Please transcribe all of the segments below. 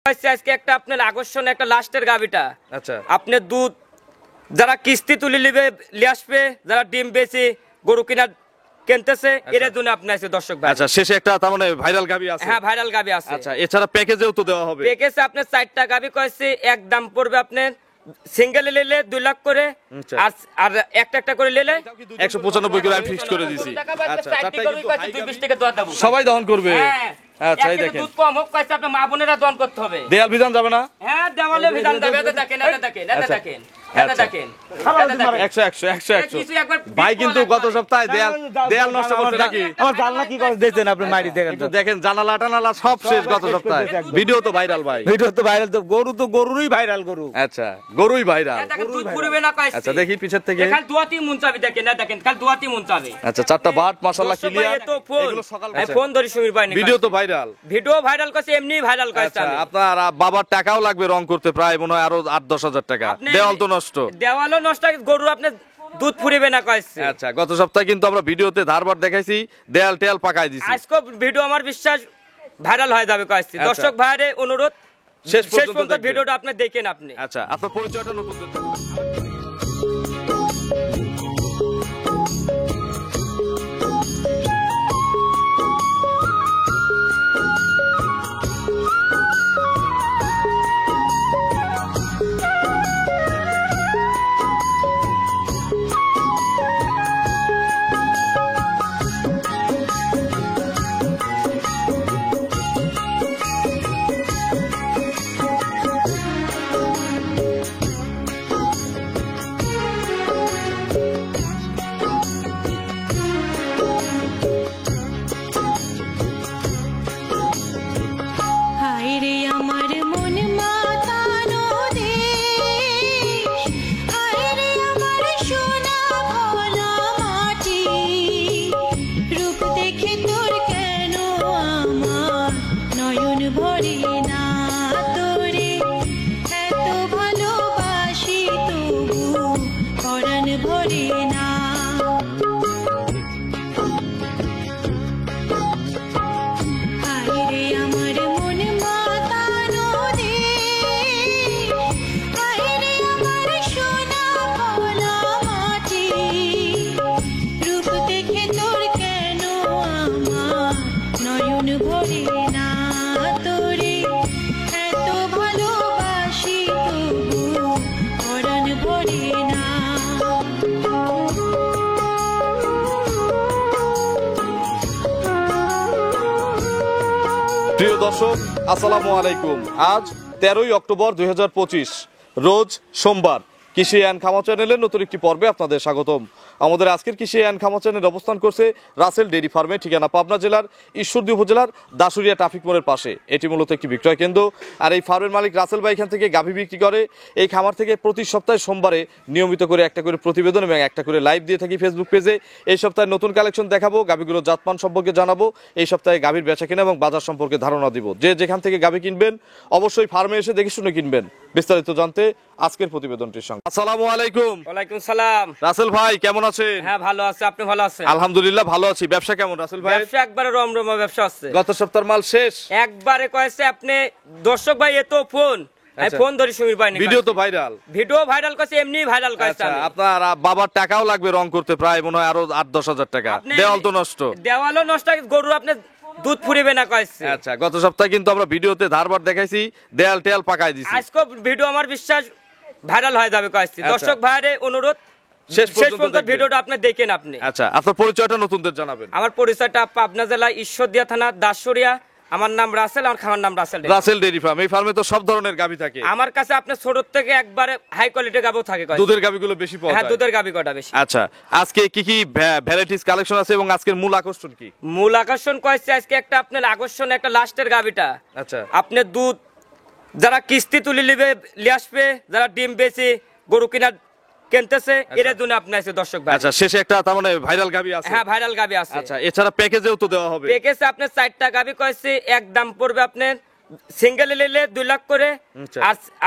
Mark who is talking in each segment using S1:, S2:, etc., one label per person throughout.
S1: আজকে একটা আপনার আকর্ষণ একটা লাস্টের গাবিটা।
S2: আচ্ছা,
S1: আপনার দুধ যারা কিস্তি তুলে নিবে নিয়ে আসবে, যারা ডিম বেশি গরু কিনা কিনতেছে, এর জন্য আপনি আছে দর্শক ভাই।
S2: আচ্ছা, শেষে একটা তার মানে ভাইরাল গাবি আছে।
S1: হ্যাঁ, ভাইরাল গাবি আছে।
S2: আচ্ছা, এছাড়া প্যাকেজেও তো দেওয়া হবে।
S1: প্যাকেজে আপনার 4টা গাবি কয়েছে, এক দাম পড়বে আপনার সিঙ্গেল নিলে 2 লাখ করে, আর একটা একটা করে নিলে
S2: 195 করে আমি ফিক্স করে দিছি। আচ্ছা, সবাই দহন করবে। আচ্ছা, এই দেখেন
S1: দুধ কম হোক কয়েছে আপনার মা বোনেরা দহন করতে হবে।
S2: দেয়াল বিধান যাবে না?
S1: হ্যাঁ, দেওয়ালে বিধান যাবে। এটা দেখেন, এটা দেখেন, এটা দেখেন, এটা দেখেন, এটা দেখেন।
S2: 100 ভাই কিন্তু গত সপ্তাহে দেয়াল নষ্ট করতে নাকি
S3: আমার জানলা কি করে দিয়েছেন আপনি মাইরি দেখেন তো।
S2: দেখেন জানালা টানালা সব শেষ গত সপ্তাহে। ভিডিও তো ভাইরাল ভাই,
S3: ভিডিও তো ভাইরাল, তো গরুরই ভাইরাল গরু।
S2: আচ্ছা, গরুই ভাইরাল।
S1: এটা দেখেন দুধ পুরবে না কয়েছে।
S2: আচ্ছা, দেখি পিছের থেকে।
S1: এখান দুয়াতি মন চাবি দেখেন, না দেখেন কাল দুয়াতি মন চাবি।
S2: আচ্ছা, 4টা বাট মাশাআল্লাহ ক্লিয়ার।
S1: তো ফোন আমি ফোন ধরি সমীর ভাই।
S2: ভিডিও তো ভাইরাল,
S1: ভিডিও ভাইরাল করছে, এমনি ভাইরাল করছে।
S2: আচ্ছা, আপনার বাবার টাকাও লাগবে রং করতে, প্রায় মনে হয় আরো 8-10 হাজার টাকা। দেওয়াল তো নষ্ট,
S1: দেওয়ালও নষ্ট, গরু আপনি দুধ ফুরিবে না কয়েছে।
S2: আচ্ছা, গত সপ্তাহে কিন্তু আমরা ভিডিওতে ধারবার দেখাইছি, দেয়াল টেয়াল পাকাই দিছি।
S1: আজকে ভিডিও আমার বিশ্বাস ভাইরাল হয়ে যাবে কয়েছে। দর্শক ভাইরে অনুরোধ
S2: শেষ
S1: পর্যন্ত
S2: পর্যন্ত
S1: ভিডিওটা আপনি দেখেন। আপনি
S2: আচ্ছা, আপনার পরিচয়টা নতুন করতে হবে। প্রিয় দর্শক, আসসালামু আলাইকুম। আজ 13ই অক্টোবর 2025, রোজ সোমবার। কৃষি অ্যান্ড খামার চ্যানেলের নতুন একটি পর্বে আপনাদের স্বাগতম। আমাদের আজকের কৃষি অ্যান্ড খামার চ্যানেল অবস্থান করছে রাসেল ডেইরি ফার্মে, ঠিকানা পাবনা জেলার ঈশ্বরদী উপজেলার দাসুরিয়া ট্রাফিক মোড়ের পাশে। এটি মূলত একটি বিক্রয় কেন্দ্র। আর এই ফার্মের মালিক রাসেল ভাই এখান থেকে গাভী বিক্রি করে। এই খামার থেকে প্রতি সপ্তাহে সোমবারে নিয়মিত করে একটা করে প্রতিবেদন এবং একটা করে লাইভ দিয়ে থাকি ফেসবুক পেজে। এই সপ্তাহে নতুন কালেকশন দেখাবো, গাভীগুলোর জাতমান সম্পর্কে জানাবো, এই সপ্তাহে গাভীর বেচা কেনা এবং বাজার সম্পর্কে ধারণা দিব। যে যেখান থেকে গাভী কিনবেন অবশ্যই ফার্মে এসে দেখে শুনে কিনবেন। বিস্তারিত জানতে আজকের প্রতিবেদনটির সঙ্গে। আসসালামু আলাইকুম।
S1: ওয়ালাইকুম সালাম।
S2: রাসেল ভাই কেমন আছেন?
S1: হ্যাঁ, ভালো আছে। আপনি ভালো আছেন?
S2: আলহামদুলিল্লাহ ভালো আছি। ব্যবসা কেমন রাসেল ভাই?
S1: ব্যবসা একবারে রমরমা ব্যবসা আছে।
S2: গত সপ্তাহের মাল শেষ
S1: একবারে কয়েছে। আপনি দর্শক ভাই এত ফোন আমি ফোন ধরি সমীর ভাই।
S2: ভিডিও তো ভাইরাল,
S1: ভিডিও ভাইরাল করছে, এমনি ভাইরাল করছে।
S2: আচ্ছা, আপনার বাবার টাকাও লাগবে রং করতে, প্রায় মনে হয় আরো 8-10 হাজার টাকা। দেওয়াল তো নষ্ট,
S1: দেওয়ালও নষ্ট, গরু আপনি দুধ ফুরিবে না কয়েছে।
S2: আচ্ছা, গত সপ্তাহে কিন্তু আমরা ভিডিওতে ধারবার দেখাইছি, দেয়াল টেয়াল পাকাই দিছি।
S1: আজকে ভিডিও আমার বিশ্বাস ভাইরাল হয়ে যাবে কয়েছে। দর্শক ভাইরে অনুরোধ
S2: শেষ
S1: পর্যন্ত ভিডিওটা আপনি দেখেন। আপনি
S2: আচ্ছা, আপনার পরিচয়টা নতুনদের জানাবেন।
S1: আমার পরিচয়টা পাবনা জেলা ঈশ্বরদীয়া থানা দাসুরিয়া। আমার নাম রাসেল, আমার খামার নাম রাসেল।
S2: Rasel dairy farm. এই ফার্মে তো সব ধরনের গাভী থাকে।
S1: আমার কাছে আপনার ছোট থেকে একবারে হাই কোয়ালিটির গাভী থাকে।
S2: দুধের গাভীগুলো বেশি পাওয়া যায়।
S1: হ্যাঁ, দুধের গাভী কটা বেশি।
S2: আচ্ছা, আজকে কি কি ভ্যারাইটিস কালেকশন আছে এবং আজকের মূল আকর্ষণ কি?
S1: মূল আকর্ষণ কয়েছে আজকে একটা আপনার আকর্ষণ একটা লাস্টের গাভীটা।
S2: আচ্ছা,
S1: আপনার দুধ যারা কিস্তি তুলে নিবে নিয়ে আসবে, যারা ডিম বেশি গরু কিনা কিনতেছে, এর জন্য আপনি আছে দর্শক ভাই।
S2: আচ্ছা, শেষে একটা তার মানে ভাইরাল গাভী আছে।
S1: হ্যাঁ, ভাইরাল গাভী আছে।
S2: আচ্ছা, এছাড়া প্যাকেজেও তো দেওয়া হবে।
S1: প্যাকেজে আপনার 4টা গাভী কয়েছে, এক দাম পড়বে আপনার সিঙ্গেল নিলে 2 লাখ করে,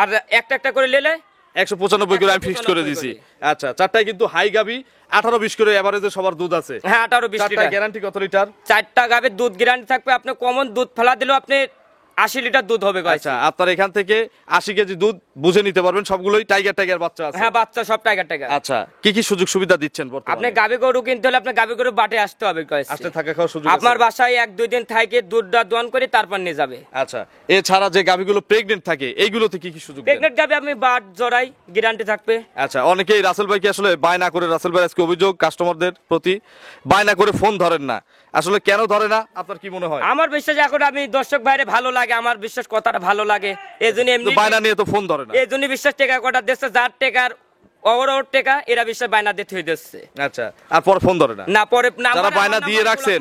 S1: আর একটা একটা করে নিলে
S2: 195 করে আমি ফিক্স করে দিছি। আচ্ছা, 4টায় কিন্তু হাই গাভী, 18-20 করে এভারেজে সবার দুধ আছে।
S1: হ্যাঁ, 18-20 লিটার।
S2: গ্যারান্টি কত লিটার?
S1: 4টা গাভীর দুধ গ্যারান্টি থাকবে। আপনি কমন দুধ ফেলা দিলেও আপনি 80 লিটার দুধ হবে কয়েছে।
S2: আচ্ছা, আপনার এখান থেকে 80 কেজি দুধ বুঝে নিতে পারবেন, সবগুলোই টাইগার বাচ্চা আছে।
S1: হ্যাঁ, বাচ্চা সব টাইগার।
S2: আচ্ছা, কি সুযোগ সুবিধা দিচ্ছেন বর্তমানে?
S1: আপনি গাবি গরু কিনতে হলে আপনি গাবি গরু বাটে আসতে হবে কয়েছে।
S2: আসলে থাকা খাওয়ার সুযোগ
S1: আপনার
S2: আছে?
S1: বাসায় 1-2 দিন থাকে দুধটা দোয়ান করে তারপর নিয়ে যাবে।
S2: আচ্ছা, এছাড়া যে গাভিগুলো প্রেগনেন্ট থাকে এইগুলোতে কি সুযোগ দেন?
S1: প্রেগনেন্ট গাবি আপনি বাট জড়াই গ্যারান্টি থাকবে।
S2: আচ্ছা, অনেকেই রাসেল ভাইকে আসলে বায়না করে, রাসেল ভাই আজকে অভিযোগ কাস্টমারদের প্রতি, বায়না করে ফোন ধরেন না, আসলে কেন ধরে না আপনার কি মনে হয়?
S1: আমার বিশ্বাস এখন আমি দর্শক ভাইরে ভালো লাগে, আমার বিশ্বাস কথাটা ভালো লাগে, এজন্য এমনি
S2: বায়না নিয়ে তো ফোন ধরে না,
S1: এজন্য বিশ্বাস টাকা কটা দিচ্ছে, যার টাকার ওর টাকা এরা বিশ্বাস বায়না দিতে হয়ে যাচ্ছে।
S2: আচ্ছা, আর পরে ফোন ধরে না?
S1: না, পরে
S2: যারা বায়না দিয়ে রাখছেন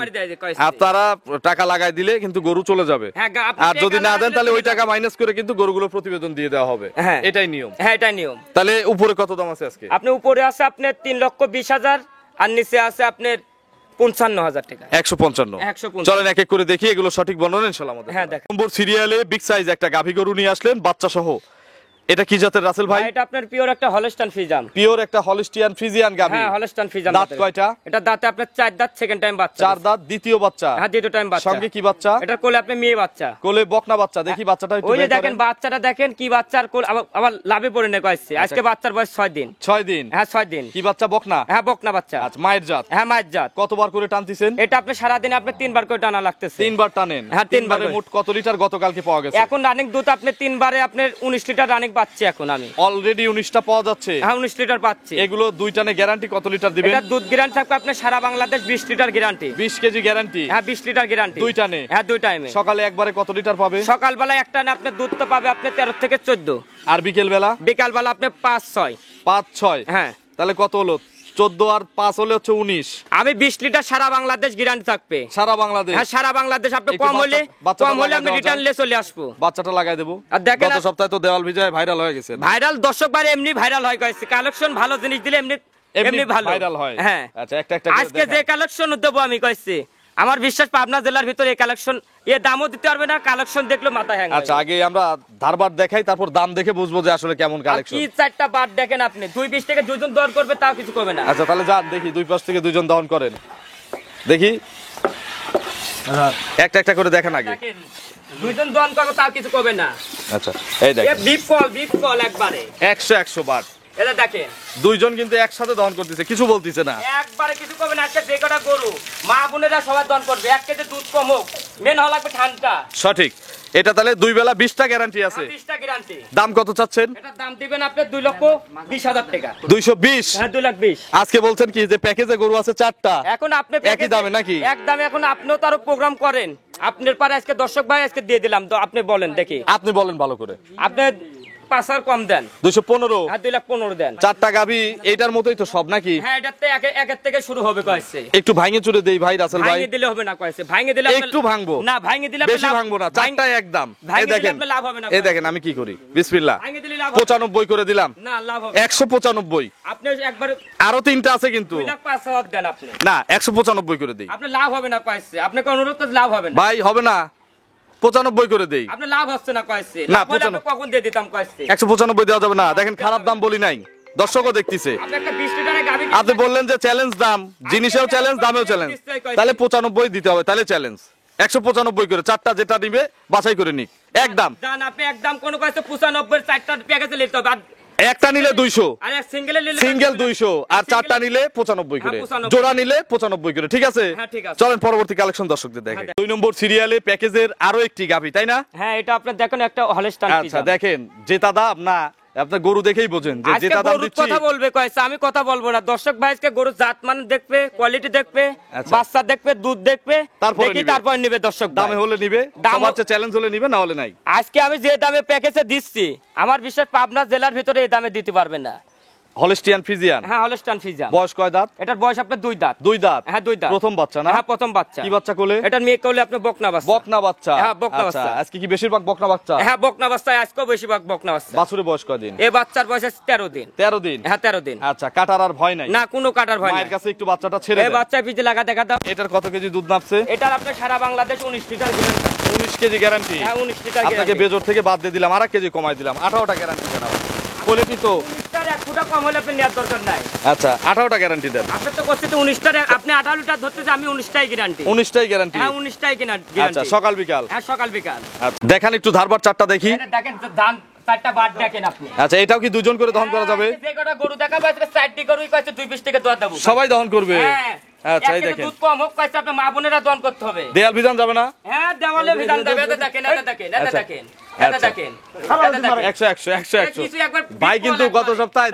S2: আপনারা টাকা লাগাই দিলে কিন্তু গরু চলে যাবে,
S1: হ্যাঁ,
S2: আর যদি না দেন তাহলে ওই টাকা মাইনাস করে কিন্তু গরুগুলো প্রতিবেদন দিয়ে দেওয়া হবে।
S1: হ্যাঁ,
S2: এটাই নিয়ম।
S1: হ্যাঁ, এটাই নিয়ম।
S2: তাহলে উপরে কত দাম আছে আজকে?
S1: আপনি উপরে আছে আপনার 3,20,000 আর নিচে আছে আপনার 55,000 টাকা।
S2: 155। চলেন এক এক করে দেখি এগুলো সঠিক বর্ণনা ইনশাআল্লাহ আমাদের।
S1: হ্যাঁ, দেখেন।
S2: নম্বর সিরিয়ালে বিগ সাইজ একটা গাভী গরু নিয়ে আসলেন বাচ্চা সহ, এটা কি জাতের রাসেল ভাই?
S1: এটা আপনার পিওর একটা হলস্টাইন ফ্রিজাম।
S2: পিওর একটা হলিস্টিয়ান ফ্রিজিয়ান গাভী।
S1: হ্যাঁ, হলস্টাইন ফ্রিজাম।
S2: দাঁত কয়টা?
S1: এটা দাঁতে আপনার 4 দাঁত, সেকেন্ড টাইম বাচ্চা।
S2: 4 দাঁত, দ্বিতীয় বাচ্চা।
S1: হ্যাঁ, দ্বিতীয় টাইম বাচ্চা।
S2: সঙ্গে কি বাচ্চা?
S1: এটা কোলে আপনি মেয়ে বাচ্চা।
S2: কোলে বকনা বাচ্চা। দেখি বাচ্চাটা একটু
S1: ওই যে
S2: বের
S1: দেখেন
S2: করেন।
S1: বাচ্চাটা দেখেন কি বাচ্চার কোল আবার লাভে পড়ে নে কইছে। আজকে বাচ্চার বয়স 6 দিন।
S2: 6 দিন?
S1: হ্যাঁ, 6 দিন।
S2: কি বাচ্চা? বকনা?
S1: হ্যাঁ, বকনা বাচ্চা।
S2: আচ্ছা, মায়ের জাত?
S1: হ্যাঁ, মায়ের জাত।
S2: কতবার করে টানতেছেন?
S1: এটা আপনি সারা দিনে আপনি 3 বার করে টানা লাগতেছে।
S2: 3 বার টানেন?
S1: হ্যাঁ, 3 বার।
S2: মোট কত লিটার গতকালকে পাওয়া গেছে?
S1: এখন রানিং দুধ আপনি 3 বারে আপনার 19 লিটার রানিং পাচ্ছি এখন আমি।
S2: অলরেডি 19টা পাওয়া যাচ্ছে?
S1: হ্যাঁ, 19 লিটার পাচ্ছি।
S2: এগুলো 2 টানে গ্যারান্টি কত লিটার দিবেন?
S1: এটা দুধ গ্যারান্টি থাকবে আপনার সারা Bangladesh 20 litre guarantee.
S2: 20 KG guarantee?
S1: হ্যাঁ, 20 লিটার গ্যারান্টি।
S2: 2 টানে?
S1: হ্যাঁ, 2 টাইমে।
S2: সকালে একবারে কত লিটার পাবে?
S1: সকালবেলা এক টানে আপনি দুধ তো পাবে আপনি 13 থেকে 14।
S2: আর বিকেল বেলা?
S1: বিকালবেলা আপনি 5-6।
S2: 5-6?
S1: হ্যাঁ।
S2: তাহলে কত হলো? 14 আর 5 হলে হচ্ছে 19।
S1: আমি 20 লিটার সারা বাংলাদেশ গ্যারান্টি থাকবে।
S2: সারা বাংলাদেশ?
S1: হ্যাঁ, সারা বাংলাদেশ। আপনি
S2: একটু
S1: কম হলে
S2: বাচ্চাটা
S1: আমি
S2: লাগাই দেওয়া
S1: রিটার্ন
S2: যায়?
S1: লে চলে আসবো।
S2: বাচ্চাটা লাগাই দেবো।
S1: আর দেখেন
S2: গত সপ্তাহে তো দেওয়াল ভিজায় ভাইরাল হয়ে গেছে।
S1: ভাইরাল দর্শক বারে এমনি ভাইরাল হয় কইছে। কালেকশন ভালো জিনিস দিলে এমনি ভালো
S2: ভাইরাল হয়।
S1: হ্যাঁ।
S2: আচ্ছা, একটা করে
S1: আজকে যে কালেকশন দেবো আমি কইছি, আমার বিশ্বাস পাবনা জেলার ভিতরে এই কালেকশন দামও দিতে পারবে না, কালেকশন দেখলো মাথা হ্যাং।
S2: আচ্ছা, আগে আমরা ধারবার দেখাই, তারপর দাম দেখে বুঝবো যে আসলে কেমন কালেকশন।
S1: কি 4টা বার দেখেন আপনি, 2-20 থেকে 2 জন দর করবে তাও কিছু করবে না।
S2: আচ্ছা, তাহলে যান দেখি, 2 পাশ থেকে 2 জন দহন করেন দেখি, একটা করে দেখেন আগে।
S1: দেখেন 2 জন দর করবে তাও কিছু করবে না।
S2: আচ্ছা, এই দেখেন
S1: বিপ কল একবারে
S2: 100 বার।
S1: এটা দেখেন
S2: 2 জন কিন্তু একসাথে দহন করতেছে, কিছু বলতিছে না।
S1: একবারে কিছু করবে না। আজকে যে কটা গরু মা বোনেরা সবাই দন করবে, 1 কেজি দুধ কম হোক, মেন হওয়া লাগবে ঠান্ডা।
S2: সঠিক। এটা তাহলে 2 বেলা 20টা গ্যারান্টি আছে।
S1: 20টা গ্যারান্টি।
S2: দাম কত চাচ্ছেন?
S1: এটার দাম দিবেন আপনি 2,20,000 টাকা।
S2: 220?
S1: হ্যাঁ, 2,20,000।
S2: আজকে বলছেন কি যে প্যাকেজে গরু আছে 4টা,
S1: এখন আপনি
S2: একই দামে নাকি?
S1: এক দামে। এখন আপনিও তো আরো প্রোগ্রাম করেন, আপনার পারে আজকে দর্শক ভাই আজকে দিয়ে দিলাম তো, আপনি বলেন দেখি।
S2: আপনি বলেন ভালো করে।
S1: আপনি 5 আর কম দেন।
S2: 215?
S1: হ্যাঁ, 2,15,000 দেন।
S2: 4টা গাভী এইটার মতোই তো সব নাকি?
S1: হ্যাঁ, এটাতে একের থেকে শুরু হবে কইছে।
S2: একটু ভাঙে চুরে দেই ভাই রাসেল ভাই।
S1: ভাঙে দিলে হবে না কইছে। ভাঙে দিলে
S2: একটু ভাঙবো
S1: না, ভাঙে দিলে
S2: বেশি ভাঙবো না, 4টাই একদম। এই দেখেন,
S1: লাভ হবে না।
S2: এই দেখেন আমি কি করি, বিসমিল্লাহ।
S1: ভাঙে দিলে লাভ হবে
S2: 95 করে দিলাম।
S1: না, লাভ হবে
S2: 195।
S1: আপনি একবার
S2: আরো 3টা আছে কিন্তু।
S1: 2,05,000 দেন আপনি।
S2: না, 195 করে দেই।
S1: আপনি লাভ হবে না কইছে। আপনাকে অনুরোধ করতে লাভ হবে না
S2: ভাই, হবে না, 95 করে দেই।
S1: আপনি লাভ হচ্ছে না কইছে।
S2: না,
S1: লাভ হলে আপনি কখন দিয়ে দিতাম কইছে।
S2: 195 দেওয়া যাবে না। দেখেন, খারাপ দাম বলি নাই, দর্শকও দেখতেছে।
S1: আপনি একটা 20 লিটারের গাবি
S2: আপনি বললেন যে চ্যালেঞ্জ দাম, জিনিসেও চ্যালেঞ্জ, দামেও চ্যালেঞ্জ, তাহলে 95 দিতে হবে, তাহলে চ্যালেঞ্জ। 195 করে 4টা যেটা নিবে বাছাই করে নিক, একদম।
S1: জান আপনি একদম কোন কইছে 95 4টা প্যাকেজে নিতে হবে। আর
S2: একটা নিলে 200,
S1: আর এক সিঙ্গেলে নিলে
S2: সিঙ্গেল 200, আর 4টা নিলে 95 করে,
S1: হ্যাঁ, 95
S2: জোড়া নিলে 95 করে। ঠিক আছে,
S1: হ্যাঁ, ঠিক আছে।
S2: চলেন পরবর্তী কালেকশন দর্শকদের দেখাই। 2 নম্বর সিরিয়ালে প্যাকেজের আরো একটি গাভী, তাই না?
S1: হ্যাঁ, এটা আপনি দেখেন একটা হলস্টাইন
S2: আচ্ছা, দেখেন জেতা দাম না, আপনার গরু দেখেই বোঝেন যে
S1: আজকে
S2: জেতা দাম
S1: গরুর
S2: দিচ্ছি।
S1: কথা বলবে কইছে, আমি কথা বলবো না। দর্শক ভাই আজকে গরুর জাত মান দেখবে, কোয়ালিটি দেখবে,
S2: আচ্ছা।
S1: বাচ্চা দেখবে, দুধ দেখবে,
S2: তারপরে
S1: দেখি
S2: নিবে।
S1: তারপর নিবে দর্শক ভাই।
S2: দামে হলে নিবে,
S1: দাম-
S2: সবার চেয়ে চ্যালেঞ্জ হলে নিবে, না হলে নাই।
S1: আজকে আমি যে দামে প্যাকেজে দিচ্ছি, আমার বিশ্বাস পাবনা জেলার ভিতরে এই দামে দিতে পারবে না।
S2: Holstein Friesian?
S1: হ্যাঁ, হলস্টাইন ফ্রিজাম।
S2: বয়স কয় দাঁত?
S1: এটার বয়স আপনার 2 দাঁত।
S2: 2 দাঁত?
S1: হ্যাঁ, 2 দাঁত।
S2: প্রথম বাচ্চা না?
S1: হ্যাঁ, প্রথম বাচ্চা।
S2: কি বাচ্চা কোলে?
S1: এটার মেয়ে কোলে আপনি বকনা বাচ্চা।
S2: বকনা বাচ্চা?
S1: হ্যাঁ, বকনা
S2: আচ্ছা,
S1: বাচ্চা।
S2: আজকে কি বেশিরভাগ বকনা বাচ্চা?
S1: হ্যাঁ, বকনা বাচ্চা আজকেও বেশিরভাগ বকনা বাচ্চা।
S2: বাছুরের বয়স কয়দিন?
S1: এই বাচ্চার বয়স আছে 13 দিন।
S2: 13 দিন?
S1: হ্যাঁ, 13 দিন।
S2: আচ্ছা, কাটার আর ভয় নাই?
S1: না, কোনো কাটার ভয়
S2: মায়ের
S1: নাই।
S2: কাছে একটু বাচ্চাটা ছেড়ে
S1: এই
S2: দেন।
S1: বাচ্চা পিছে লাগা দেখা দাও।
S2: এটার কত কেজি দুধ নাপছে?
S1: এটার আপনার সারা Bangladesh 19 litre guarantee.
S2: 19 KG guarantee?
S1: হ্যাঁ, 19 লিটার
S2: আপনাকে
S1: গ্যারান্টি।
S2: বেজোর থেকে বাদ দিয়ে দিলাম, আর 1 কেজি কমাই দিলাম, 18টা গ্যারান্টি জানাবো। কোয়ালিটি তো
S1: আর 1 ফুটা কম হলে আপনি নেওয়ার দরকার নাই।
S2: আচ্ছা 18টা গ্যারান্টি দেন।
S1: আপনি তো করতে 19টা, আপনি 18 লিটার ধরতেছে, আমি 19টাই গ্যারান্টি।
S2: 19টাই গ্যারান্টি।
S1: হ্যাঁ 19টাই গ্যারান্টি।
S2: আচ্ছা সকাল বিকাল।
S1: হ্যাঁ সকাল বিকাল।
S2: আচ্ছা দেখান একটু ধারবার চারটা দেখি।
S1: এটা দেখেন ধান 4টা বাট দেখেন আপনি।
S2: আচ্ছা এটাও কি দুজন করে দহন করা যাবে?
S1: যে কটা গরু দেখাবো আজকে 4টি গরুই কইছে 220 টাকা দোয়া দেব।
S2: সবাই দহন করবে?
S1: হ্যাঁ
S2: আচ্ছা এই
S1: এক কেজি
S2: দেখেন।
S1: দুধ কম হোক কইছে আপনি মা বোনেরা দহন করতে হবে।
S2: দেয়াল বিধান যাবে না?
S1: হ্যাঁ দেওয়ালে বিধান দেবে। এটা দেখেন, এটা দেখেন, এটা
S2: আচ্ছা।
S1: দেখেন, এটা
S2: আচ্ছা।
S1: দেখেন, এটা দেখেন।
S2: 100
S1: কিছু একবার
S2: ভাই কিন্তু গত সপ্তাহে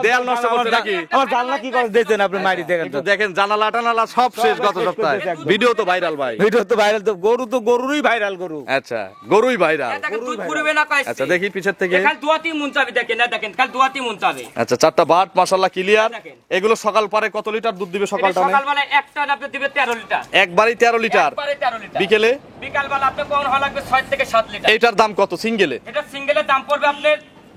S2: দেয়াল নষ্ট করছে নাকি?
S3: আমার জানলা কি করে দিয়েছেন আপনি মাইরি দেখেন
S2: একটু
S3: তো।
S2: দেখেন জানালা টানালা সব শেষ গত সপ্তাহে। ভিডিও তো ভাইরাল ভাই।
S3: ভিডিও তো ভাইরাল, তো গরুরই ভাইরাল গরু।
S2: আচ্ছা গরুই ভাইরাল।
S1: এটা দেখেন দুধ পুরবে না কইছে।
S2: আচ্ছা দেখি পিছের থেকে।
S1: খালি দুয়াতি মন চাবি দেখেন, না দেখেন খালি দুয়াতি মন চাবি।
S2: আচ্ছা চারটা বাট মাশাআল্লাহ ক্লিয়ার।
S1: দেখেন।
S2: এগুলো সকাল পারে কত লিটার দুধ দিবে সকাল টানে?
S1: সকালবেলা একটা আপনি দিবে 13 লিটার।
S2: একবারই 13 লিটার।
S1: একবারে 13 লিটার।
S2: বিকেলে?
S1: বিকালবেলা আপনি কোন হওয়া লাগবে 6 থেকে 7 লিটার।
S2: এইটার দাম কত সিঙ্গেলে?
S1: এটা সিঙ্গেলের দাম পড়বে আপনি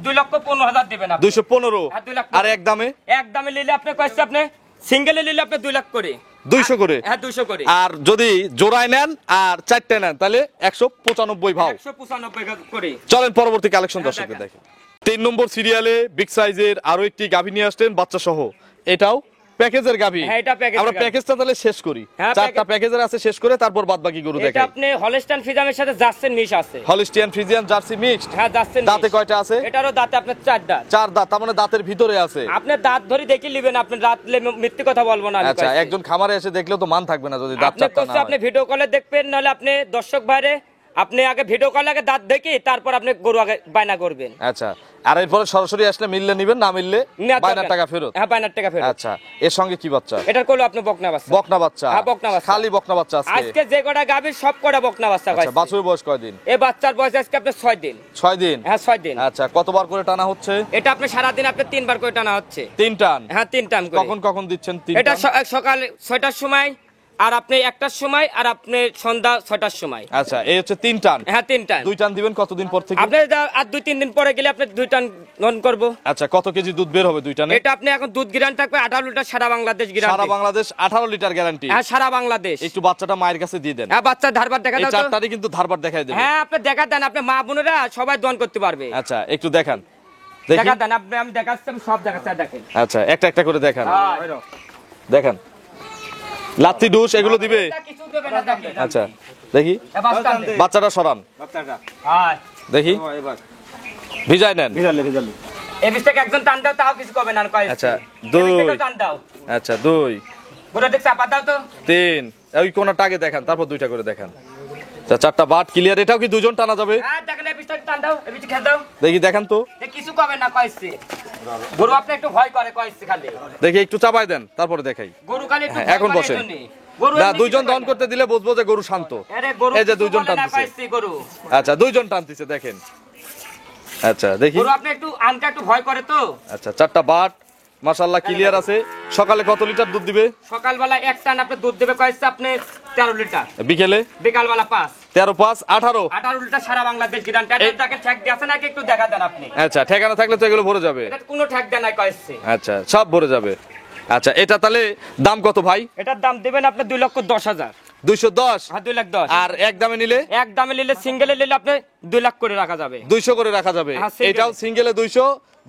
S1: 2,15,000 দিবেন আপনি।
S2: 215।
S1: হ্যাঁ, 2 লাখ।
S2: আর এক দামে?
S1: এক দামে নিলে আপনি কইছে আপনি সিঙ্গেলে নিলে আপনি 2 লাখ করে।
S2: 200 করে।
S1: হ্যাঁ 200 করে।
S2: আর যদি জোড়ায় নেন আর চারটে নেন তাহলে 195 ভাও।
S1: 195 করে।
S2: চলেন পরবর্তী কালেকশন
S1: হ্যাঁ,
S2: দর্শকদের
S1: দেখেন।
S2: দেখেন। 3 নম্বর সিরিয়ালে বিগ সাইজের আরো একটি গাভী নিয়ে আসছেন বাচ্চা সহ। এটাও প্যাকেজের গাভী।
S1: হ্যাঁ, এটা প্যাকেজের
S2: আমরা
S1: গাভী।
S2: প্যাকেজটা তাহলে শেষ করি।
S1: হ্যাঁ,
S2: চারটা প্যাকেজের আছে শেষ করে তারপর বাদবাকি গরু
S1: এটা
S2: দেখাই।
S1: আপনি হলস্টাইন ফ্রিজামের সাথে জার্সির মিশ আছে।
S2: Holstein Friesian jersey mixed.
S1: হ্যাঁ জার্সির
S2: দাঁতে কয়টা আছে?
S1: এটারও দাঁতে আপনার 4 দাঁত।
S2: 4 দাঁত, তার মানে দাঁতের ভিতরে আছে।
S1: আপনি দাঁত ধরে দেখে নেবেন, আপনি রাতলে মিথ্যে কথা বলবো না আমি
S2: আচ্ছা
S1: কইছি।
S2: একজন খামারে এসে দেখলেও তো মান থাকবে না যদি দাঁত
S1: আপনি
S2: চারটা না
S1: করছে আপনি
S2: হয়।
S1: ভিডিও কলে দেখবেন, নাহলে আপনি দর্শক ভাইরে আপনি আগে ভিডিও কলে আগে দাঁত দেখে তারপর আপনি গরু আগে বায়না করবেন।
S2: আচ্ছা আর এরপরে সরাসরি আসলে মিললে নিবেন, না মিললে
S1: নেওয়ার
S2: বাইনার
S1: দরকার।
S2: টাকা ফেরত।
S1: হ্যাঁ বাইনার টাকা ফেরত।
S2: আচ্ছা এর সঙ্গে কি বাচ্চা?
S1: এটার করলো আপনি বকনা বাচ্চা।
S2: বকনা বাচ্চা।
S1: হ্যাঁ, বকনা বাচ্চা।
S2: খালি বকনা বাচ্চা আজকে।
S1: আজকে যে কটা গাভীর সব কটা বকনা বাচ্চা
S2: আচ্ছা
S1: কইছে।
S2: বাছুরের বয়স কয়দিন?
S1: এই বাচ্চার বয়স আজকে আপনার 6 দিন।
S2: 6 দিন।
S1: হ্যাঁ 6 দিন।
S2: আচ্ছা কতবার করে টানা হচ্ছে?
S1: এটা আপনি সারা দিন আপনি 3 বার করে টানা হচ্ছে।
S2: 3 টান।
S1: হ্যাঁ 3 টাইম করে।
S2: কখন কখন দিচ্ছেন 3
S1: এটা
S2: টান?
S1: সকাল 6টার সময়, আর আপনি 1টার সময়, আর আপনি সন্ধ্যা 6টার সময়।
S2: আচ্ছা এই হচ্ছে 3 টান।
S1: হ্যাঁ 3 টাইম।
S2: 2 টান দিবেন কতদিন পর থেকে?
S1: আপনি আর 2-3 দিন পরে গেলে আপনি 2 টান নন করব।
S2: আচ্ছা কত কেজি দুধ বের হবে 2 টানে?
S1: এটা আপনি এখন দুধ গ্যারান্টি থাকবে 18 লিটার সারা বাংলাদেশ গ্যারান্টি।
S2: সারা বাংলাদেশ 18 লিটার গ্যারান্টি।
S1: হ্যাঁ সারা বাংলাদেশ।
S2: একটু বাচ্চাটা মায়ের কাছে দিয়ে দেন।
S1: হ্যাঁ বাচ্চা ধারবার দেখা
S2: এই
S1: দাও তো।
S2: চারটারই কিন্তু ধারবার দেখাই দেবেন।
S1: হ্যাঁ আপনি দেখা দেন, আপনি মা বোনেরা সবাই দন করতে পারবে।
S2: আচ্ছা একটু দেখান দেখি।
S1: দেখা দেন আপনি, আমি দেখাচ্ছি, আমি সব দেখাচ্ছি, দেখেন।
S2: আচ্ছা একটা একটা করে দেখান।
S1: হ্যাঁ।
S2: দেখান লাত্তি ডুস এগুলো দিবে।
S1: এটা কিছু দেবে না, দেখেন।
S2: আচ্ছা দেখি
S1: এ বাচ্চা দেন।
S2: বাচ্চাটা সরান
S1: হ্যাঁ
S2: দেখি ভিজাই নেন।
S1: এই বিশ থেকে একজন টান দাও, তাও কিছু করবে না, কয়।
S2: আচ্ছা,
S1: এই বিশ থেকে
S2: 2
S1: টান দাও।
S2: আচ্ছা 2
S1: পুরো দেখ চাপা দাও তো।
S2: 3 ওই কোনটা আগে দেখান তারপর 2টা করে দেখান। আচ্ছা চারটা বাট ক্লিয়ার। এটাও কি দুজন টানা যাবে?
S1: হ্যাঁ দেখেন এই বিশ থেকে টান দাও, এই বিশ খেয়ে দাও।
S2: দেখি দেখান তো
S1: এ কিছু করবে না, কইছে। গরু আপনি একটু ভয় করে, কইছে খালি।
S2: দেখি একটু চাপাই দেন তারপরে দেখাই।
S1: গরু খালি একটু
S2: হ্যাঁ,
S1: ভয়
S2: এখন
S1: করে
S2: বসেন।
S1: এজন্যই। গরু
S2: না
S1: এমনি
S2: দুইজন
S1: কিছু
S2: দহন
S1: করে
S2: করতে দিলে বুঝবো যে গরু শান্ত।
S1: না। আরে গরু
S2: এই যে
S1: কিছু
S2: দুইজন
S1: বলে না,
S2: টানতেছে।
S1: কইছে গরু।
S2: আচ্ছা দুইজন টানতেছে দেখেন। আচ্ছা দেখি।
S1: গরু আপনি একটু আনকা একটু ভয় করে তো।
S2: আচ্ছা চারটা বাট মাশাআল্লাহ ক্লিয়ার আছে। সকালে কত লিটার দুধ দিবে?
S1: সকালবেলা এক টান আপনি দুধ দেবে কইছে আপনি 13 লিটার।
S2: বিকেলে?
S1: বিকালবেলা 5।
S2: 13 5 18।
S1: 18 লিটার সারা বাংলাদেশ গ্যারান্টি। এটা তাকে ঠেক দিয়েছে নাকি একটু দেখা দেন আপনি।
S2: আচ্ছা ঠিকানা থাকলে তো এগুলো ভরে যাবে।
S1: এটা কোনো ঠেক দেন নাই কইছে।
S2: আচ্ছা সব ভরে যাবে। আচ্ছা এটা তাহলে দাম কত ভাই?
S1: এটার দাম দিবেন আপনি 2,10,000।
S2: 210।
S1: হ্যাঁ 2,10,000।
S2: আর এক দামে নিলে?
S1: এক দামে নিলে, সিঙ্গেলে নিলে আপনি 2 লাখ করে রাখা যাবে।
S2: 200 করে রাখা যাবে।
S1: হ্যাঁ, single।
S2: এটাও সিঙ্গেলে 200,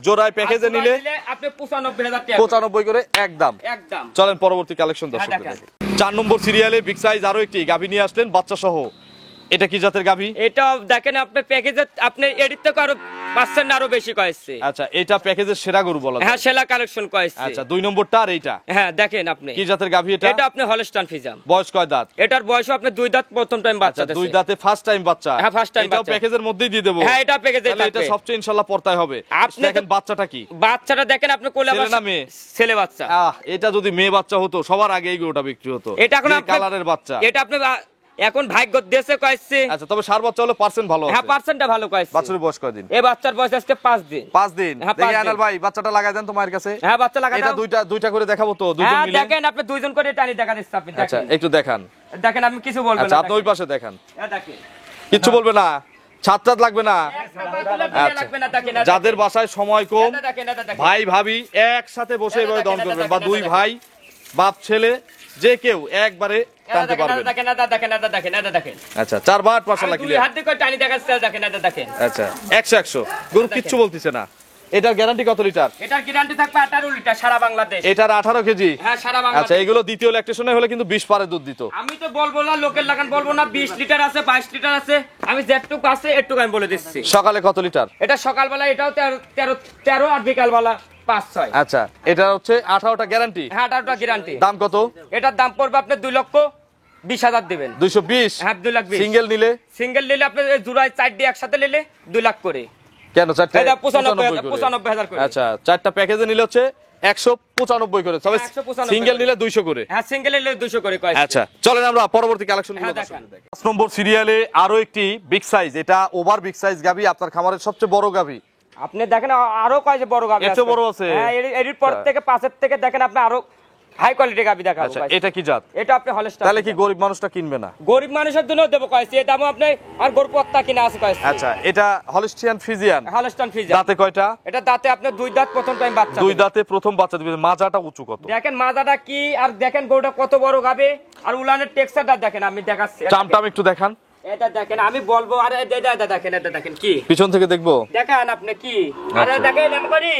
S2: জোড়ায় প্যাকেজে
S1: আর
S2: নিলে
S1: আপনি 95,000 টাকা।
S2: 95 করে একদম।
S1: একদম।
S2: চলেন পরবর্তী কালেকশন দর্শক
S1: দেখেন।
S2: 4 নম্বর সিরিয়ালে বিগ সাইজ আরো একটি গাভী নিয়ে আসলেন বাচ্চা সহ। এটা কি জাতের গাভী?
S1: এটা দেখেন আপনি প্যাকেজে আপনি এডিট থেকে আরো 5% আরো বেশি কইছে।
S2: আচ্ছা এটা প্যাকেজের সেরা গরু বলা যায়।
S1: হ্যাঁ সেলা কালেকশন কইছে।
S2: আচ্ছা 2 নম্বরটা আর এইটা
S1: হ্যাঁ দেখেন আপনি
S2: কি জাতের গাভী এটা?
S1: এটা আপনি হলস্টাইন ফ্রিজাম।
S2: বয়স কয় দাঁত?
S1: এটার বয়স আপনি 2 দাঁত, প্রথম টাইম বাচ্চা
S2: আচ্ছা
S1: দিছে।
S2: 2 দাঁতে ফার্স্ট টাইম বাচ্চা।
S1: হ্যাঁ, first time
S2: এটাও
S1: বাচ্চা।
S2: প্যাকেজের মধ্যেই দিয়ে দেব।
S1: হ্যাঁ এটা প্যাকেজে
S2: তাহলে এটা
S1: থাকবে।
S2: সবচেয়ে ইনশাআল্লাহ পড়তাই হবে।
S1: আপনি
S2: দেখেন
S1: তো-
S2: বাচ্চাটা কি?
S1: বাচ্চাটা দেখেন আপনি কোলে
S2: ছেলে না মেয়ে?
S1: ছেলে বাচ্চা।
S2: এটা যদি মেয়ে বাচ্চা হতো সবার আগে এই গরুটা বিক্রি হতো।
S1: এটা এখন
S2: যে
S1: আপনি
S2: কালারের বাচ্চা।
S1: এটা আপনি এখন ভাগ্য দেশে কইছে।
S2: আচ্ছা তবে সার বাচ্চা হলে পার্সেন্ট ভালো
S1: হ্যাঁ
S2: আছে।
S1: পার্সেন্টটা ভালো কইছে।
S2: বাচ্চার বয়স কয়দিন?
S1: এই বাচ্চার বয়স আজকে 5 দিন।
S2: 5 দিন।
S1: হ্যাঁ,
S2: দেখি
S1: 5 দিন।
S2: আনাল ভাই বাচ্চাটা লাগাই দেন তোমার কাছে।
S1: হ্যাঁ বাচ্চা লাগা
S2: এটা
S1: দাও।
S2: দুইটা করে দেখাবো তো দুইজন
S1: হ্যাঁ
S2: মিলে।
S1: দেখেন আপনি দুইজন করে টানি দেখা দিচ্ছি আপনি
S2: আচ্ছা
S1: দেখেন।
S2: একটু দেখান।
S1: দেখেন আমি কিছু বলবো
S2: আচ্ছা
S1: না।
S2: আপনি ওই পাশে দেখান।
S1: হ্যাঁ দেখেন।
S2: কিচ্ছু বলবে না, ছাদ লাগবে না।
S1: আচ্ছা লাগবে না দেখেন।
S2: যাদের বাসায় সময় কম,
S1: এটা দেখেন, এটা দেখেন।
S2: ভাই ভাবি একসাথে বসে
S1: এটা
S2: এভাবে
S1: দেখেন,
S2: দন
S1: এটা
S2: করবেন,
S1: দেখেন,
S2: বা
S1: এটা
S2: দুই
S1: দেখেন।
S2: ভাই বাপ ছেলে যে কেউ একবারে
S1: এটা
S2: টানতে
S1: দেখেন,
S2: পারবেন।
S1: এটা দেখেন, এটা দেখেন, এটা দেখেন, এটা দেখেন।
S2: আচ্ছা 4 বাট
S1: আমি
S2: মাশাআল্লাহ
S1: দুই
S2: ক্লিয়ার।
S1: হাত দিয়ে করে টানি দেখাচ্ছি, এটা দেখেন, এটা দেখেন।
S2: আচ্ছা 100 100 গরু কিচ্ছু বলতিছে না। এটার গ্যারান্টি কত লিটার?
S1: এটার গ্যারান্টি থাকবে 18 লিটার সারা বাংলাদেশ।
S2: এটার 18 কেজি?
S1: হ্যাঁ সারা
S2: আচ্ছা,
S1: বাংলাদেশ।
S2: এগুলো দ্বিতীয় ল্যাকটেশনে হলে কিন্তু 20 পারে দুধ দিত।
S1: আমি তো বলবো না, লোকের লাগান বলবো না, 20 লিটার আছে, 22 লিটার আছে, আমি যেটুকু আছে একটু আমি বলে দিচ্ছি।
S2: সকালে কত লিটার?
S1: এটা সকালবেলা এটাও 13 আর বিকালবেলা 5-6।
S2: আচ্ছা, এটা হচ্ছে 18টা গ্যারান্টি।
S1: হ্যাঁ 18টা গ্যারান্টি।
S2: দাম কত?
S1: এটার দাম পড়বে আপনি 2,20,000 দিবেন।
S2: 220?
S1: হ্যাঁ 2,20,000।
S2: সিঙ্গেল নিলে?
S1: সিঙ্গেল নিলে আপনি জোড়ায় 4 দিয়ে একসাথে নিলে 2 লাখ করে।
S2: কেন 4টা?
S1: এটা 95,000 করে।
S2: আচ্ছা, 4টা প্যাকেজে নিলে হচ্ছে 195 করে, তবে
S1: 195
S2: সিঙ্গেল নিলে 200 করে।
S1: হ্যাঁ সিঙ্গেল নিলে 200 করে কয়।
S2: আচ্ছা, চলেন আমরা পরবর্তী কালেকশনগুলো
S1: হ্যাঁ,
S2: দেখি।
S1: দেখান।
S2: 5 নম্বর সিরিয়ালে আরো একটি বিগ সাইজ, এটা ওভার বিগ সাইজ গাবি, আপনার খামারের সবচেয়ে বড় গাবি।
S1: আপনি দেখেন আরো কয় যে বড় গাবি
S2: এর চেয়ে বড় আছে?
S1: হ্যাঁ এর পর থেকে পাশের থেকে দেখেন আপনি আরো হাই কোয়ালিটি গাবি দেখাবো।
S2: আচ্ছা, এটা কি জাত?
S1: এটা আপনি হলস্টাইন।
S2: তাহলে কি গরিব মানুষটা কিনবে না?
S1: গরিব মানুষের জন্য দেবো কয়েছি, এই দামও আপনি আর গরু পত্তা কিনা আছে কয়েছি।
S2: আচ্ছা, এটা হলস্টিয়ান ফ্রিজিয়ান।
S1: Holstein Friesian.
S2: দাঁতে কয়টা?
S1: এটা দাঁতে আপনি 2 দাঁত, প্রথম টাইম বাচ্চা
S2: 2
S1: দেবে।
S2: দাঁতে প্রথম বাচ্চা দিবে। মাজাটা উঁচু কত?
S1: দেখেন মাজাটা কি, আর দেখেন গরুটা কত বড় গাবে, আর উলানের টেক্সচারটা দেখেন, আমি দেখাচ্ছি।
S2: চামটাম একটু দেখান।
S1: এটা দেখেন, আমি বলবো, আর এটা দেখেন, এটা দেখেন কি
S2: পিছন থেকে দেখবো?
S1: দেখেন আপনি কি, আরে
S2: আচ্ছা।
S1: দেখেন আমি করি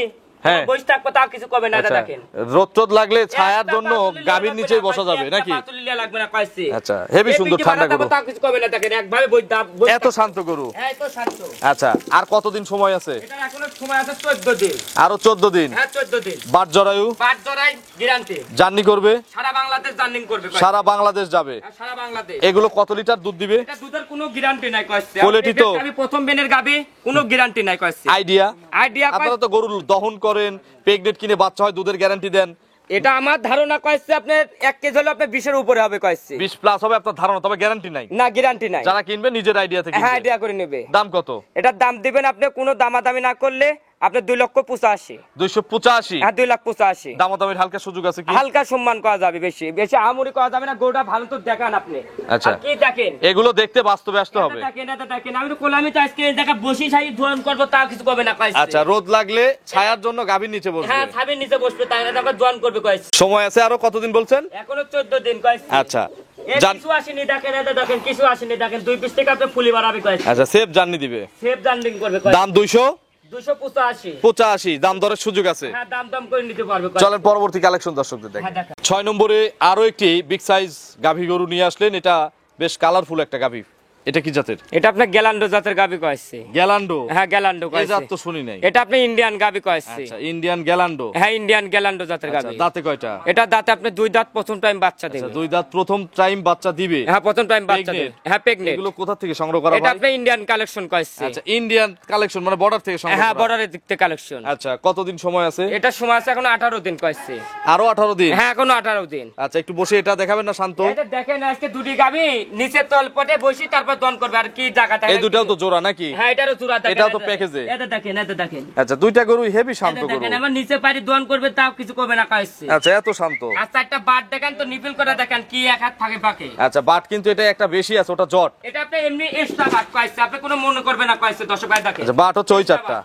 S2: হ্যাঁ।
S1: বসে থাকবো তাও কিছু কবে না। এটা
S2: আচ্ছা,
S1: দেখেন
S2: রোদ টোদ লাগলে ছায়ার জন্য গাভীর নিচে বসা যাবে নাকি?
S1: লাগবে না কয়েছি।
S2: আচ্ছা, হেভি সুন্দর ঠান্ডা গরু।
S1: তাও কিছু কবে না, দেখেন একভাবে
S2: এত শান্ত গরু।
S1: হ্যাঁ তো শান্ত।
S2: আচ্ছা, আর কতদিন সময় আছে?
S1: এটা এখনো সময় আছে 14 দিন।
S2: আরো 14 দিন?
S1: হ্যাঁ 14 দিন।
S2: বাট জরায়ু?
S1: পাঁচ জরাই গ্যারান্টি।
S2: জার্নি করবে?
S1: সারা বাংলাদেশ জার্নিং করবে কয়েছি।
S2: সারা বাংলাদেশ যাবে?
S1: হ্যাঁ, সারা বাংলাদেশ।
S2: এগুলো কত লিটার দুধ দিবে?
S1: এটা দুধের কোনো গ্যারান্টি নাই কয়েছি।
S2: কোয়ালিটি তো?
S1: আমি প্রথম বেনের গাবি, কোনো গ্যারান্টি নাই কয়েছি।
S2: আইডিয়া?
S1: আইডিয়া
S2: আপনারা তো গরু দহন করেন, প্রেগনেন্ট কিনে বাচ্চা হয়, দুধের গ্যারান্টি দেন।
S1: এটা আমার ধারণা কয়েছে আপনার 1 কেজি হলে আপনার 20 এর উপরে হবে কয়েছে।
S2: 20 প্লাস হবে আপনার ধারণা, তবে গ্যারান্টি নাই।
S1: না গ্যারান্টি নাই।
S2: যারা কিনবে নিজের আইডিয়া থেকে
S1: হ্যাঁ
S2: কিনবে।
S1: আইডিয়া করে নেবে।
S2: দাম কত?
S1: এটার দাম দিবেন আপনি কোনো দামাদামি না করলে আপনি 2,85,000।
S2: 285?
S1: হ্যাঁ 2,85,000।
S2: দামাদামির হালকা সুযোগ আছে কি?
S1: হালকা সম্মান করা যাবে, বেশি বেশি আমুরি করা যাবে না। গরুটা ভালো তো দেখান আপনি।
S2: আচ্ছা।
S1: আর কি দেখেন,
S2: এগুলো দেখতে বাস্তবে আসতে হবে।
S1: এটা দেখেন আমি তো কোলামি তো আজকে এই জায়গা বসি ছাই ধোয়ান করব, তাও কিছু করবে না কয়েছে।
S2: আচ্ছা, রোদ লাগলে ছায়ার জন্য গাভীর নিচে বসবে।
S1: হ্যাঁ ছাবির নিচে বসবে, তাই না তারপর ধোয়ান করবে কয়েছে।
S2: সময় আছে আরো কতদিন বলছেন?
S1: এখনো 14 দিন কয়েছে।
S2: আচ্ছা,
S1: কিছু আসেনি দেখেন, এটা দেখেন কিছু আসেনি দেখেন, 2 পিস থেকে আপনি ফুলি বাড়াবে কয়েছে।
S2: আচ্ছা, সেফ জার্নি দিবে।
S1: সেফ জার্নিং করবে কয়েছে।
S2: দাম
S1: 285।
S2: 285? দাম দরের সুযোগ আছে।
S1: হ্যাঁ দাম করে নিতে পারবে কয়েছে।
S2: চলেন পরবর্তী কালেকশন দর্শকদের দেখেন।
S1: হ্যাঁ, দেখান।
S2: 6 নম্বরে আরো একটি বিগ সাইজ গাভী গরু নিয়ে আসলেন। এটা বেশ কালারফুল একটা গাভী। এটা কি জাতের?
S1: এটা আপনার গ্যালান্ডো জাতের গাবি কয়েছে।
S2: গ্যালান্ডো?
S1: হ্যাঁ গ্যালান্ডো
S2: এই
S1: কয়েছে।
S2: জাত তো শুনি নাই।
S1: এটা আপনি ইন্ডিয়ান গাবি কয়েছে।
S2: আচ্ছা, ইন্ডিয়ান গ্যালান্ডো?
S1: হ্যাঁ ইন্ডিয়ান গ্যালান্ডো জাতের
S2: আচ্ছা,
S1: গাবি।
S2: দাঁতে কয়টা?
S1: এটা দাঁতে আপনি 2 দাঁত, প্রথম টাইম বাচ্চা
S2: আচ্ছা,
S1: দেবে।
S2: 2 দাঁত প্রথম টাইম বাচ্চা দিবে?
S1: হ্যাঁ প্রথম টাইম বাচ্চা দেবে।
S2: Pregnant?
S1: হ্যাঁ প্রেগন্যান্ট।
S2: এগুলো কোথা থেকে সংগ্রহ করা
S1: এটা
S2: ভাই?
S1: আপনি ইন্ডিয়ান কালেকশন কয়েছে।
S2: আচ্ছা, ইন্ডিয়ান কালেকশন মানে বর্ডার থেকে সংগ্রহ
S1: হ্যাঁ
S2: করা?
S1: বর্ডারের দিক থেকে কালেকশন।
S2: আচ্ছা, কতদিন সময় আছে?
S1: এটা সময় আছে এখনো 18 দিন কয়েছে।
S2: আরো 18 দিন?
S1: হ্যাঁ এখনো 18 দিন।
S2: আচ্ছা, একটু বসে এটা দেখাবেন না শান্ত?
S1: এটা দেখেন আজকে দুটি গাবি নিচে তলপটে বসি তারপর দন করবে, আর কি জায়গা থাকে।
S2: এই দুটাও তো জোড়া নাকি?
S1: হ্যাঁ এটারও চূড়া দেখেন।
S2: এটাও তো প্যাকেজে?
S1: এটা দেখেন, এটা দেখেন।
S2: আচ্ছা, দুইটা গরু হেভি শান্ত
S1: এটা
S2: গরু।
S1: দেখেন আমার নিচে পারি দন করবে, তাও কিছু করবে না কয়েছে।
S2: আচ্ছা, এত শান্ত।
S1: আচ্ছা একটা বাট দেখেন তো, নিপিল করে দেখেন কি এক হাত থাকে পাকে।
S2: আচ্ছা, বাট কিন্তু এটা একটা বেশি আছে, ওটা জট।
S1: এটা আপনি এমনি এক্সট্রা বাট কয়েছে, আপনি কোনো মনে করবে না কয়েছে। দর্শক ভাই দেখেন।
S2: আচ্ছা, বাট হচ্ছে ওই চারটা?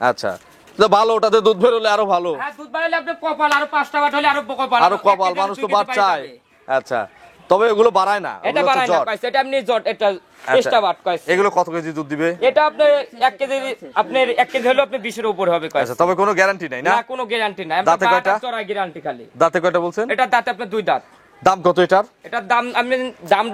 S2: আচ্ছা, তো ভালো, ওটাতে দুধ বের হলে আরো ভালো।
S1: হ্যাঁ দুধ বাড়ালে আপনি কপাল, আরো 5টা বাট হলে আরো কপাল।
S2: আরো কপাল, মানুষ তো বাট চায়। আচ্ছা, তবে এগুলো বাড়ায় না,
S1: এটা
S2: ওগুলো
S1: বাড়ায়
S2: হচ্ছে
S1: না
S2: জট।
S1: কয়েছে, এটা এমনি জট, এটা
S2: আচ্ছা,
S1: এক্সট্রা বাট কয়েছে।
S2: এগুলো কত কেজি দুধ দিবে?
S1: এটা আপনি 1 কেজি, আপনার 1 কেজি হলো আপনি 20 এর উপর হবে কয়েছে।
S2: আচ্ছা, তবে কোনো গ্যারান্টি নাই না?
S1: না কোনো গ্যারান্টি নাই।
S2: দাঁতে কয়টা?
S1: চড়াই গ্যারান্টি খালি।
S2: দাঁতে কয়টা বলছেন?
S1: এটা দাঁতে আপনি 2 দাঁত।
S2: দাম কত এটার?
S1: এটার দাম আমি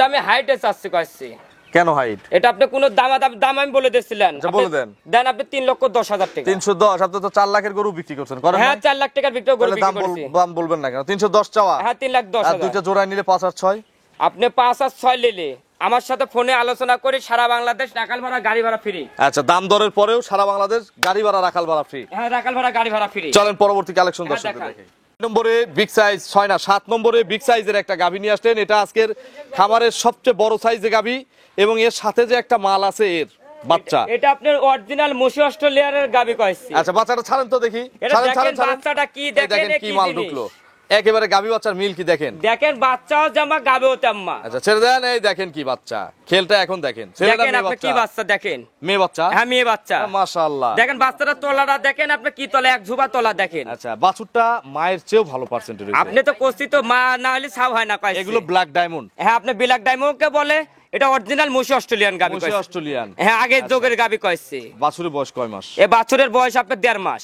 S1: দামে হাইটে চাচ্ছি কয়েছে।
S2: কেন হাইট?
S1: এটা আপনি কোনো দাম আমি বলে দিছিলেন।
S2: আচ্ছা, বলে দেন।
S1: দেন আপনি 3,10,000 টাকা।
S2: 310? আপনি তো 4 লাখের গরু বিক্রি করছেন, করেন
S1: হ্যাঁ
S2: না?
S1: 4 লাখ টাকার বিক্রি করে
S2: তাহলে
S1: বিক্রি করেছি।
S2: দাম বলবেন না কেন? 310 চাওয়া?
S1: হ্যাঁ
S2: আর
S1: 3,10,000।
S2: দুইটা জোড়ায় নিলে 5 আর 6?
S1: আপনি 5 আর 6 নিলে আমার সাথে ফোনে আলোচনা করে সারা বাংলাদেশ রাখাল ভাড়া গাড়ি ভাড়া ফ্রি।
S2: আচ্ছা, দাম দরের পরেও সারা বাংলাদেশ গাড়ি ভাড়া রাখাল ভাড়া ফ্রি?
S1: হ্যাঁ রাখাল ভাড়া গাড়ি ভাড়া ফ্রি।
S2: চলেন পরবর্তী কালেকশন
S1: হ্যাঁ,
S2: দর্শকদের
S1: দেখান।
S2: দেখি। 6 নম্বরে বিগ সাইজ, 6 না 7 নম্বরে বিগ সাইজের একটা গাভী নিয়ে আসলেন। এটা আজকের খামারের সবচেয়ে বড় সাইজের গাভী, এবং এর সাথে যে একটা মাল আছে এর বাচ্চা।
S1: এটা আপনার অরিজিনাল মুশি অস্ট্রেলিয়ার গাবি কইছি।
S2: আচ্ছা, বাচ্চাটা ছাড়েন তো দেখি।
S1: এটা
S2: ছাড়েন
S1: দেখেন
S2: ছাড়েন ছাড়েন।
S1: বাচ্চাটা কি
S2: এই
S1: দেখেন,
S2: দেখেন কি
S1: কি
S2: মাল
S1: জিনিস।
S2: ঢুকলো, একেবারে গাভী বাচ্চার মিল কি দেখেন।
S1: দেখেন বাচ্চাও জামা গাবেও তেম্মা।
S2: আচ্ছা, ছেড়ে দেন। এই দেখেন কি বাচ্চা, খেলটা এখন দেখেন। ছেলেটা
S1: দেখেন
S2: মেয়ে
S1: আপনি কি
S2: বাচ্চা?
S1: বাচ্চা দেখেন।
S2: মেয়ে বাচ্চা?
S1: হ্যাঁ মেয়ে বাচ্চা।
S2: মাশাআল্লাহ।
S1: দেখেন বাচ্চাটা তলাটা দেখেন, আপনি কি তলা, এক ঝুবা তলা দেখেন।
S2: আচ্ছা, বাছুরটা মায়ের চেয়েও ভালো পার্সেন্টেজ।
S1: আপনি তো কস্তি তো মা না হলে ছাও হয় না কইছি।
S2: এগুলো ব্ল্যাক ডায়মন্ড?
S1: হ্যাঁ আপনি ব্ল্যাক ডায়মন্ডকে বলে, এটা অরিজিনাল মুশি অস্ট্রেলিয়ান গাবি
S2: মুশি অস্ট্রেলিয়ান।
S1: হ্যাঁ আগে যোগের গাবি কইছে।
S2: বাছুরের বয়স কয় মাস?
S1: এই বাছুরের বয়স আপনার 1.5 মাস।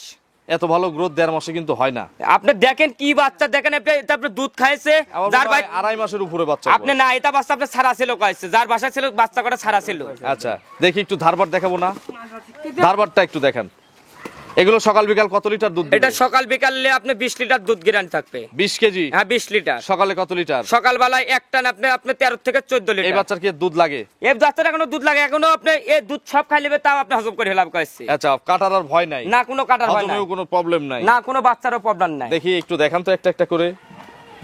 S2: এত ভালো গ্রোথ 1.5 মাসে কিন্তু হয় না।
S1: আপনি দেখেন কি বাচ্চা দেখেন, আপনি দুধ খাইছে যার ভাই
S2: 2.5 মাসের উপরে বাচ্চা।
S1: আপনি না এটা বাচ্চা আপনার ছাড়া ছিল কইছে, যার বাসা ছিল বাচ্চা কটা ছাড়া ছিল।
S2: আচ্ছা দেখি একটু ধারবার দেখাবো না? ধারবারটা একটু দেখেন। এগুলো সকাল বিকাল কত লিটার দুধ দিবে?
S1: এটা সকাল বিকালে আপনি 20 লিটার দুধ গ্যারান্টি থাকবে।
S2: 20 কেজি?
S1: হ্যাঁ 20 লিটার।
S2: সকালে কত লিটার?
S1: সকাল বেলায় এক টান আপনি 13 থেকে 14 লিটার।
S2: এই বাচ্চার কি দুধ লাগে?
S1: এই বাচ্চার এখনো দুধ লাগে, এখনো আপনি এই দুধ সব খাই নেবে তাও আপনি হজম করে ফেলাম কইছে।
S2: আচ্ছা কাটার আর ভয় নাই?
S1: না কোনো কাটার ভয় নাই,
S2: হজমেও কোনো প্রবলেম নাই?
S1: না কোনো বাচ্চারও প্রবলেম নাই।
S2: দেখি একটু দেখান তো একটা একটা করে।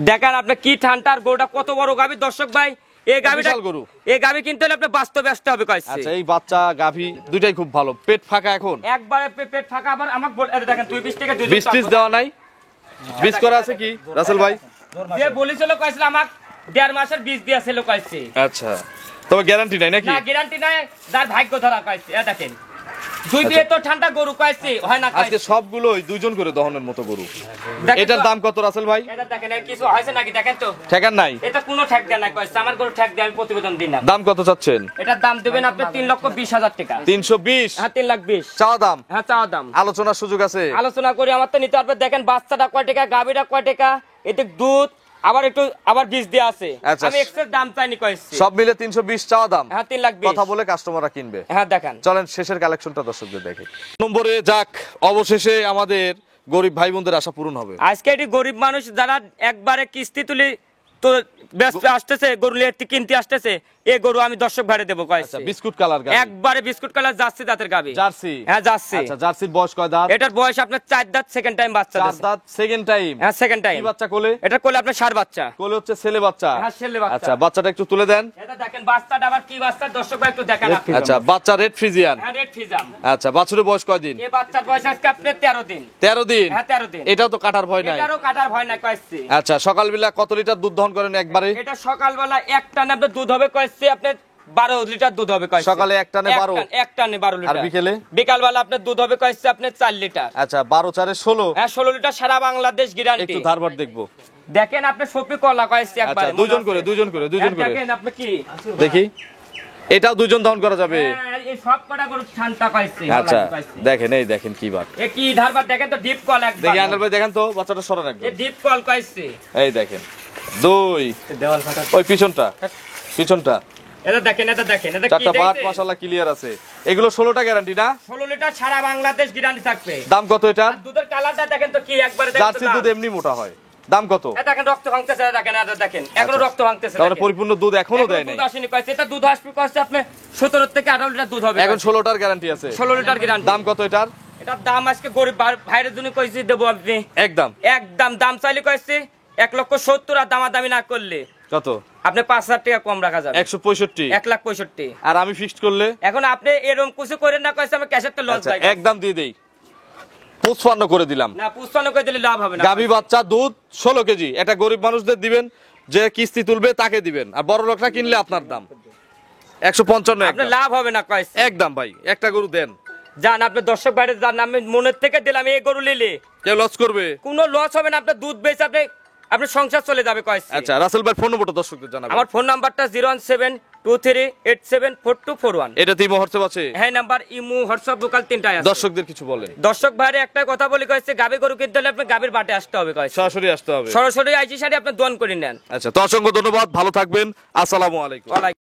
S1: দেখেন আপনি কি ঠান্ডার গরুটা কত বড় গাবি দর্শক ভাই। এই গাবিটা
S2: বিশাল গরু।
S1: এই গাবি কিনতে হলে আপনি বাস্তবে আসতে হবে কইছে।
S2: আচ্ছা এই বাচ্চা গাভী দুইটাই খুব ভালো। পেট ফাঁকা এখন?
S1: একবারে পেট ফাঁকা। আবার আমাকে দেখেন 20 টাকা দুধ
S2: 20 দেওয়া নাই? 20 করা আছে কি রাসেল ভাই?
S1: যে বলেছিল কইছিল আমাকে 1.5 মাসের 20 দিয়েছিল কইছে।
S2: আচ্ছা তবে গ্যারান্টি নাই নাকি?
S1: না গ্যারান্টি নাই, যার ভাগ্য ধরা কইছে। এই দেখেন দুই দিয়ে তো ঠান্ডা গরু কইছে হয় না
S2: আজকে
S1: কইছে।
S2: সবগুলোই দুইজন করে দহনের মতো গরু।
S1: দেখেন
S2: এটার
S1: তো,
S2: দাম কত রাসেল ভাই?
S1: এটা দেখেন এর কিছু হইছে নাকি দেখেন তো।
S2: ঠেকান নাই?
S1: এটা কোনো ঠেক দেয় না কইছে, আমার গরু ঠেক দেয় আমি প্রতিবেদন দিই না।
S2: দাম কত চাচ্ছেন?
S1: এটার দাম দিবেন আপনি 3,20,000 টাকা।
S2: 320?
S1: হ্যাঁ 3,20,000
S2: চাওয়া দাম?
S1: হ্যাঁ চাওয়া দাম।
S2: আলোচনার সুযোগ আছে?
S1: আলোচনা করে আমার তো নিতে পারবে। দেখেন বাচ্চাটা কয় টাকা, গাভীটা কয় টাকা, এতে দুধ আবার বীজ দেয়া আছে।
S2: আচ্ছা।
S1: আমি এক্সের দাম চাইনি কইছি।
S2: সব মিলে 320 চাওয়া দাম?
S1: হ্যাঁ 3,20,000
S2: কথা বলে কাস্টমাররা কিনবে।
S1: হ্যাঁ দেখেন।
S2: চলেন শেষের কালেকশনটা দর্শকদের দেখে। নম্বরে যাক অবশেষে আমাদের গরিব ভাই বোনদের আশা পূরণ হবে।
S1: আজকে এটি গরিব মানুষ যারা একবারে কিস্তি তুলি তো ব্যস্ত আসতেছে, গরু কিনতে আসতেছে, এই গরু আমি দর্শক ভাড়ে দেবো কয়েছে।
S2: আচ্ছা বিস্কুট কালার গাভী?
S1: একবারে বিস্কুট কালার জার্সি দাঁতের গাভী।
S2: জার্সি?
S1: হ্যাঁ জার্সি।
S2: আচ্ছা জার্সির বয়স কয় দাঁত?
S1: এটার বয়স আপনার 4 দাঁত, সেকেন্ড টাইম বাচ্চা
S2: 4
S1: দিছে।
S2: দাঁত সেকেন্ড টাইম?
S1: হ্যাঁ সেকেন্ড টাইম।
S2: কি বাচ্চা কোলে?
S1: এটা কোলে আপনার ষাঁড় বাচ্চা।
S2: কোলে হচ্ছে ছেলে বাচ্চা?
S1: হ্যাঁ ছেলে বাচ্চা।
S2: আচ্ছা বাচ্চাটা একটু তুলে দেন।
S1: এটা দেখেন বাচ্চাটা আবার কি বাচ্চা দর্শক ভাই একটু দেখেন আপনি।
S2: আচ্ছা বাচ্চা রেড ফ্রিজিয়ান?
S1: হ্যাঁ রেড ফিজাম।
S2: আচ্ছা বাছুরের বয়স কয় দিন?
S1: এই বাচ্চার বয়স আজকে আপনার 13 দিন।
S2: 13 দিন?
S1: হ্যাঁ 13 দিন।
S2: এটাও তো কাটার ভয় নাই?
S1: এটারও কাটার ভয় নাই কইছে।
S2: আচ্ছা সকালবেলা কত লিটার দুধ দহন করেন একবারে?
S1: এটা সকালবেলা এক টানে আপনার দুধ হবে কইছে আপনার 12 লিটার দুধ হবে কইছে।
S2: সকালে এক টানে 12?
S1: এক টানে 12 লিটার।
S2: আর বিকেলে?
S1: বিকালবেলা আপনার দুধ হবে কইছে আপনার 4 লিটার।
S2: আচ্ছা 12 4 16?
S1: হ্যাঁ 16 লিটার সারা বাংলাদেশ গ্যারান্টি।
S2: একটু ধারবার দেখবো।
S1: দেখেন আপনি সপি কলা কইছে
S2: আচ্ছা
S1: একবারে।
S2: দুইজন করে দুইজন করে দুইজন করে
S1: দেখেন আপনি কি
S2: দেখি। এটাও দুইজন দহন করা যাবে?
S1: হ্যাঁ, এই সব কটা গরু ঠান্ডা কইছে।
S2: আচ্ছা দেখেন এই দেখেন কি বাট।
S1: এ কি ধারবার দেখেন তো ডিপ কল একবার।
S2: দেখি আনাল ভাই দেখেন তো বাচ্চাটা সরান
S1: এ
S2: একদম।
S1: ডিপ কল কইছে।
S2: এই দেখেন দুই
S1: দেওয়াল ফাটা।
S2: ওই পিছনটা পিছনটা
S1: এটা দেখেন এটা দেখেন এটা কি
S2: চারটা পাট
S1: দেখছেন?
S2: মাশাআল্লাহ ক্লিয়ার আছে। এগুলো 16টা গ্যারান্টি না?
S1: 16 লিটার সারা বাংলাদেশ গ্যারান্টি থাকবে।
S2: দাম কত এটা?
S1: আর দুধের কালারটা দেখেন তো কি একবারে দেখেন তো।
S2: জার্সি দুধ এমনি মোটা হয়। দাম কত?
S1: এটা দেখেন রক্ত ভাঙতেছে, এটা দেখেন এটা দেখেন এখনো রক্ত ভাঙতেছে।
S2: তাহলে
S1: দেখেন।
S2: পরিপূর্ণ দুধ এখনো দেয় নাই?
S1: দুধ আসেনি কইছে। এটা দুধ আসবে কইছে আপনি 17 থেকে 18 লিটার দুধ হবে।
S2: এখন 16টার গ্যারান্টি আছে?
S1: 16 লিটার গ্যারান্টি।
S2: দাম কত এটার?
S1: এটার দাম আজকে গরিব ভাইয়ের জন্য কইছি দেবো আপনি
S2: একদম
S1: একদম। দাম চাইলে কইছে 1,70,000 আর দামাদামি না করলে
S2: কত?
S1: আপনি 5,000 টাকা কম রাখা যাবে।
S2: 165?
S1: 1,65,000।
S2: আর আমি ফিক্সড করলে?
S1: এখন আপনি এরকম কিছু করেন না কইছে আমি ক্যাশের তো লস
S2: আচ্ছা
S1: যায়।
S2: একদম দিয়ে দেই 55 করে দিলাম।
S1: না 55 করে দিলে লাভ হবে না।
S2: গাভী বাচ্চা দুধ 16 কেজি। এটা গরিব মানুষদের দিবেন, যে কিস্তি তুলবে তাকে দিবেন, আর বড় লোকরা কিনলে আপনার দাম 155
S1: আপনি
S2: একদম।
S1: লাভ হবে না কইছে।
S2: একদম ভাই একটা গরু দেন।
S1: জান আপনি দর্শক বাইরে জান আমি মনের থেকে দিলাম এই গরু নিলে
S2: কেউ লস করবে?
S1: কোনো লস হবে না। আপনার দুধ বেচে আপনি সংসার চলে যাবে কইছে।
S2: আচ্ছা রাসেল ভাই ফোন নম্বরটা দর্শকদের জানাবেন।
S1: আমার ফোন নাম্বারটা 01723874241।
S2: এটাতেই হোয়াটসঅ্যাপ আছে?
S1: হ্যাঁ নাম্বার ইমো হোয়াটসঅ্যাপ লোকাল তিনটাই আছে।
S2: দর্শকদের কিছু বলেন।
S1: দর্শক ভাইরে একটা কথা বলি কইছে গাবি গরু কিনতে হলে আপনি গাবির বাটে আসতে হবে কইছে।
S2: সরাসরি আসতে হবে?
S1: সরাসরি আইজি সারি আপনি দোয়ান করে নেন।
S2: আচ্ছা তো অসংখ্য ধন্যবাদ, ভালো থাকবেন, আসসালামু আলাইকুম।